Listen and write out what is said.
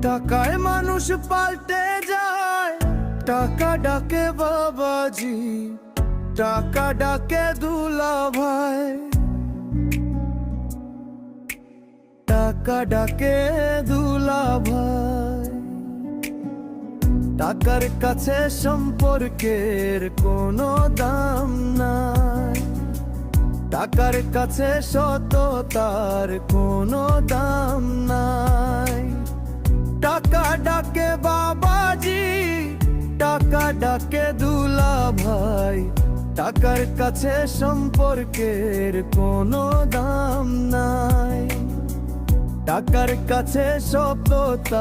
টাকায় মানুষ পাল্টে যায়, টাকা ডাকে বাবাজি, টাকা ডাকে দুলা ভাই, টাকা ডাকে দুলা ভাই। টাকার কাছে সম্পর্কের কোনো দাম নাই, টাকার কাছে সততার কোনো দাম নাই। টাকা ডাকে বাবাজি, টাকা ডাকে দুলা ভাই, টাকার কাছে সম্পর্কের কোনো দাম নাই, টাকার কাছে সততা।